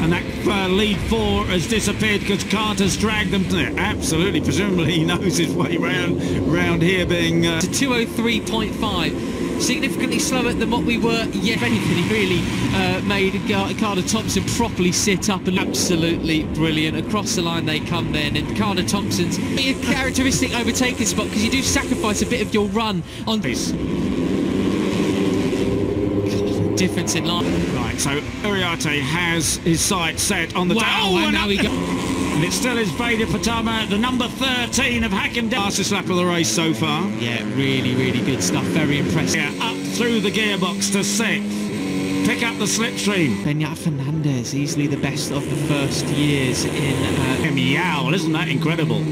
And that lead 4 has disappeared because Carter's dragged them there. Absolutely, presumably he knows his way round here, being to 203.5. Significantly slower than what we were. Yeah, if anything, he really made Carter Thompson properly sit up, and absolutely brilliant. Across the line they come then, and Carter Thompson's a characteristic overtaking spot, because you do sacrifice a bit of your run on this. Difference in line. Right, so Uriarte has his sights set on the wow, and now he got. And it still is Veda Ega, the number 13 of Hakim. Fastest lap of the race so far. Yeah, really, really good stuff. Very impressive. Yeah, up through the gearbox to 6th. Pick up the slipstream. Beñat Fernandez, easily the best of the first years in... Meow, isn't that incredible?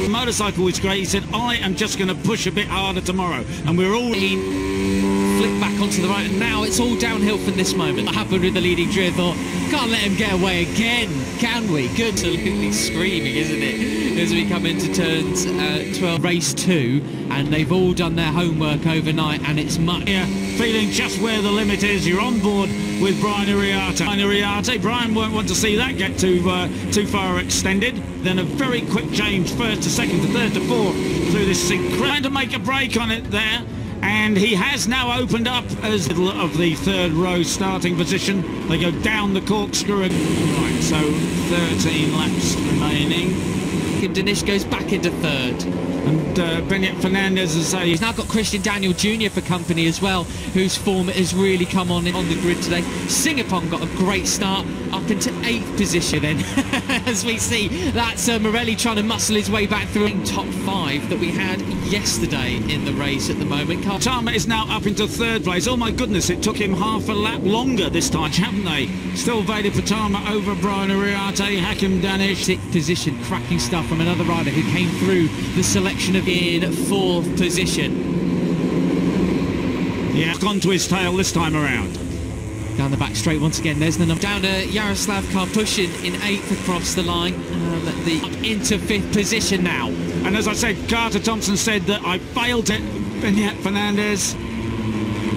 The motorcycle was great. He said, I am just going to push a bit harder tomorrow. And we're all... Flick back onto the right, and now it's all downhill from this moment. What happened with the leading drift? Thought, can't let him get away again, can we? Good. Absolutely screaming, isn't it? As we come into turns 12, race 2, and they've all done their homework overnight, and it's much. Yeah, feeling just where the limit is. You're on board with Brian Uriarte. Brian won't want to see that get too far extended. Then a very quick change, first to second to third to fourth through this incredible. Trying to make a break on it there. And he has now opened up as middle of the third row starting position. They go down the corkscrew. Right, so 13 laps remaining. Danish goes back into third. And Beñat Fernandez has he's now got Christian Daniel Jr. for company as well, whose form has really come on the grid today. Singapore got a great start up into 8th position then. As we see, that's Morelli trying to muscle his way back through top 5 that we had yesterday in the race at the moment. Tama is now up into 3rd place. Oh my goodness, it took him half a lap longer this time, haven't they? Still Veda Ega over Brian Uriarte, Hakim Danish. 6th position, cracking stuff from another rider who came through the selection of in 4th position. Yeah, gone to his tail this time around. Down the back straight once again, there's the number. Down to Yaroslav Karpushin in 8th across the line. Into 5th position now. And as I said, Carter Thompson said that I failed it. Beñat Fernandez.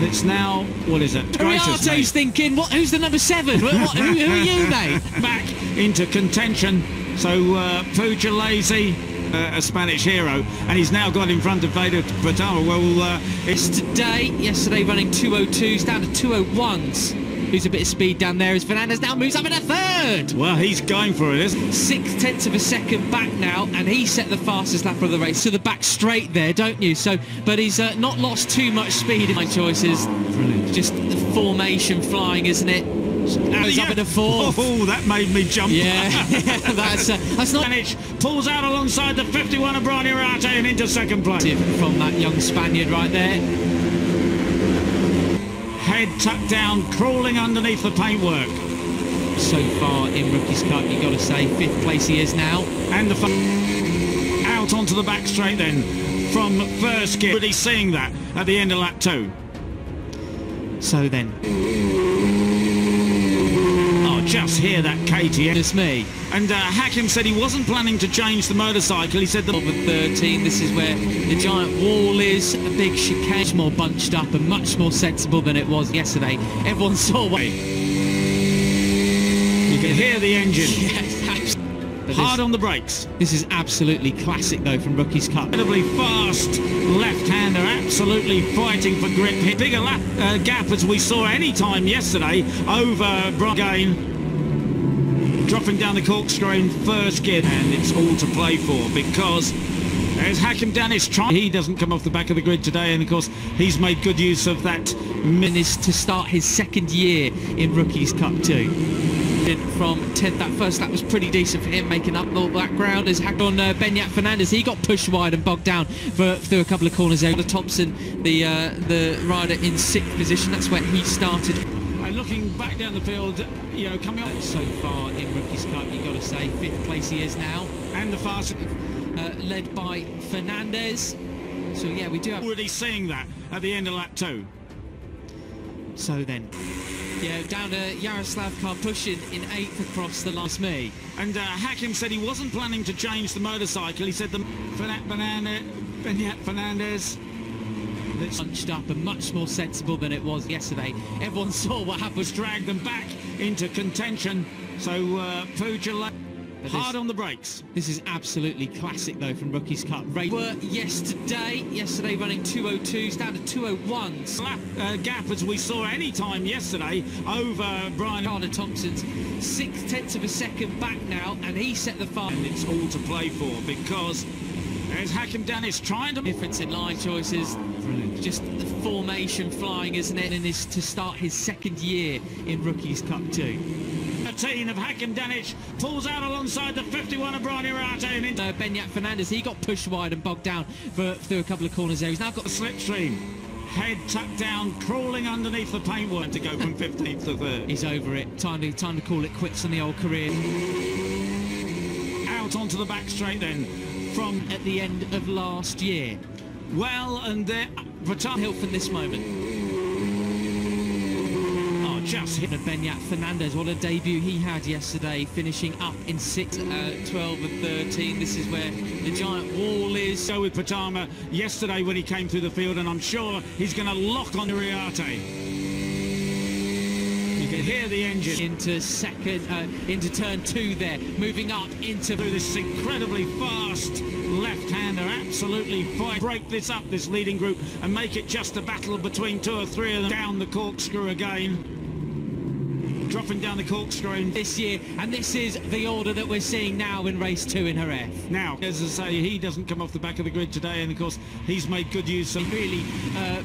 It's now, what is it? Uriarte's thinking, what? Who's the number 7? who are you, mate? Back into contention. So Pugliese, a Spanish hero, and he's now got in front of Veda Ega. Well, it's today. Yesterday running 202s down to 201s. Who's a bit of speed down there as Fernandez now moves up in a 3rd. Well, he's going for it, isn't he? 6/10 of a second back now, and he set the fastest lap of the race to the back straight there, don't you? So, but he's not lost too much speed. My choices, just the formation flying, isn't it? Goes up in a 4th. Oh, that made me jump. Yeah, that's not. Spanish pulls out alongside the 51 of Brian Uriarte and into 2nd place. From that young Spaniard right there. Head tucked down, crawling underneath the paintwork. So far in Rookies Cup, you've got to say, 5th place he is now. And the out onto the back straight then from 1st gear. Really seeing that at the end of lap 2. So then. Just hear that KTM. It's me. And Hakim said he wasn't planning to change the motorcycle. He said over 13, this is where the giant wall is, a big chicane, much more bunched up and much more sensible than it was yesterday. Everyone saw what... You can hear the engine. Yes, hard on the brakes. This is absolutely classic though from Rookies Cup. Incredibly fast left-hander, absolutely fighting for grip. Bigger gap as we saw any time yesterday over Brian. Dropping down the corkscrew in 1st gear, and it's all to play for because as Hakim Danish trying, he doesn't come off the back of the grid today, and of course he's made good use of that. Is to start his 2nd year in Rookies Cup 2. From 10th, that first lap was pretty decent for him, making up all that ground as on Beñat Fernandez. He got pushed wide and bogged down through a couple of corners there. Thompson, the rider in 6th position, that's where he started. Looking back down the field, you know, coming up so far in Rookies Cup, you've got to say 5th place he is now, and the fastest led by Fernandez. So yeah, we do have already seeing that at the end of lap 2. So then, yeah, down to Yaroslav Karpushin in 8th across the line. It's me. And Hakim said he wasn't planning to change the motorcycle. He said the Beñat Fernandez. that's bunched up and much more sensible than it was yesterday. Everyone saw what happened. dragged them back into contention. So Pujala hard on the brakes. This is absolutely classic though from Rookies Cup. Were yesterday running 202s down to 201s. Gap as we saw any time yesterday over Brian Carter Thompson's 0.6 of a second back now, and he set the far. And it's all to play for because there's Hakim Danish trying to difference in line choices. Brilliant. Just the formation flying, isn't it? And is to start his second year in Rookies Cup 2. 13 of Hakim Danish pulls out alongside the 51 of Brian Irate and into Benyat Fernandez, he got pushed wide and bogged down through a couple of corners there. He's now got the slipstream. Head tucked down, crawling underneath the paintwork to go from 15th to 3rd. He's over it. Time to call it quits on the old career. Out onto the back straight then from at the end of last year. Well, and there Hill from this moment. Just hit Benyat Fernandez. What a debut he had yesterday, finishing up in 6, 12 and 13. This is where the giant wall is. So with Patama yesterday when he came through the field, and I'm sure he's going to lock on Iriate. You can hear the engine into into turn 2 there, moving up into this incredibly fast left-hander. Absolutely fine. Break this up, this leading group, and make it just a battle between 2 or 3 of them. Down the corkscrew again. Dropping down the corkscrew this year, and this is the order that we're seeing now in race 2 in her F. Now, as I say, he doesn't come off the back of the grid today, and of course he's made good use of really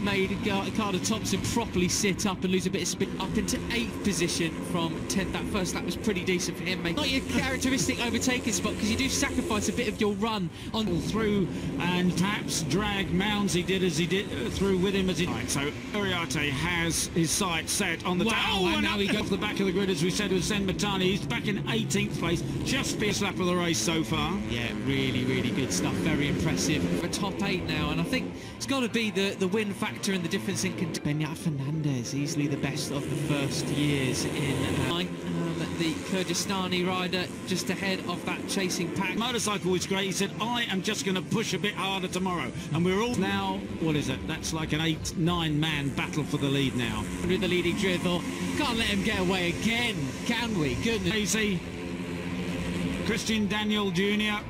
made Carter Thompson properly sit up and lose a bit of spin up into 8th position from 10th. That first lap was pretty decent for him. Not your characteristic overtaking spot, because you do sacrifice a bit of your run on through and perhaps drag Mounds he did through with him as he. Right, so Iriate has his sights set on the and now he goes to the back of the grid, as we said, with Zen Matani. He's back in 18th place, just first lap of the race so far. Yeah, really good stuff, very impressive. For top 8 now, and I think it's got to be the win factor and the difference in Benyat Fernandez, easily the best of the first years in the Kyrgyzstani rider, just ahead of that chasing pack. Motorcycle was great. He said, I am just going to push a bit harder tomorrow, and we're all now, what is it, that's like an 8-9 man battle for the lead now. With the leading drizzle, can't let him get away again, can we? Goodness. Easy. Christian Daniel Jr.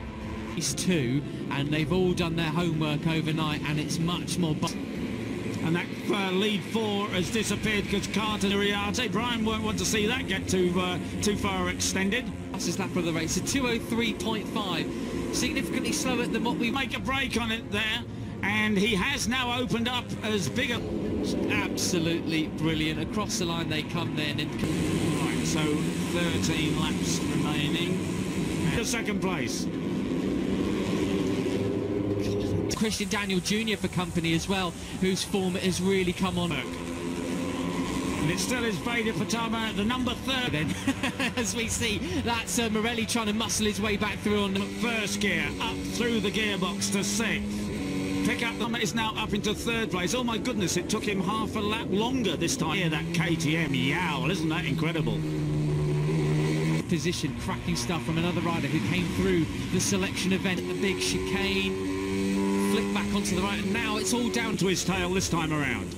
He's 2, and they've all done their homework overnight, and it's much more. And that lead 4 has disappeared because Carter Iriate. Brian won't want to see that get too far extended. Fastest lap of the race, a 2:03.5, significantly slower than what we make a break on it there, and he has now opened up as big a. Absolutely brilliant. Across the line they come then. And right, so 13 laps remaining. To second place. Christian Daniel Jr. for company as well, whose form has really come on. And it still is Veda Patama, the number 3rd. Then, as we see, that's Morelli trying to muscle his way back through on first gear, up through the gearbox to 6th. Pick up, is now up into 3rd place. Oh my goodness, it took him half a lap longer this time. Yeah, that KTM yowl, isn't that incredible? Position, cracking stuff from another rider who came through the selection event at the big chicane. Flick back onto the right, and now it's all down to his tail this time around.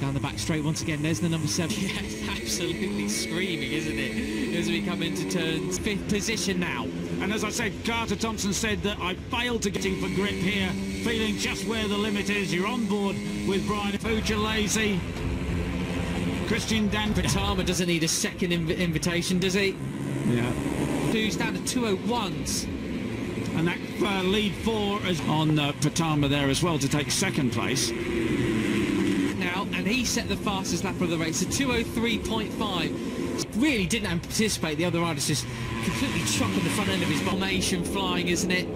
Down the back straight once again, there's the number 7. Yeah, absolutely screaming, isn't it? As we come into turns, 5th position now. And as I said, Carter Thompson said that I failed to get him for grip here, feeling just where the limit is. You're on board with Brian Puccialese. Christian Dan Patama doesn't need a second invitation, does he? Yeah. Who's down to 201s. And that lead 4 is on Patama there as well to take 2nd place. Now, and he set the fastest lap of the race, a 2:03.5. Really didn't anticipate the other riders just completely chopping the front end of his formation flying, isn't it?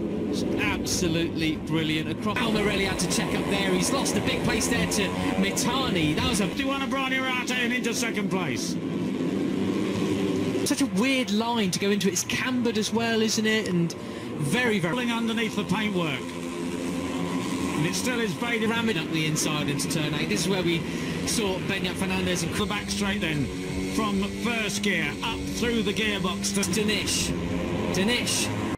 Absolutely brilliant. Across Morelli had to check up there. He's lost a big place there to Mitani. That was a 51 of Brian Irate and into 2nd place. Such a weird line to go into. It's cambered as well, isn't it? And very underneath the paintwork. And it still is Veda ramming up the inside into turn 8. This is where we saw Benyat Fernandez and the back straight then from 1st gear up through the gearbox to Danish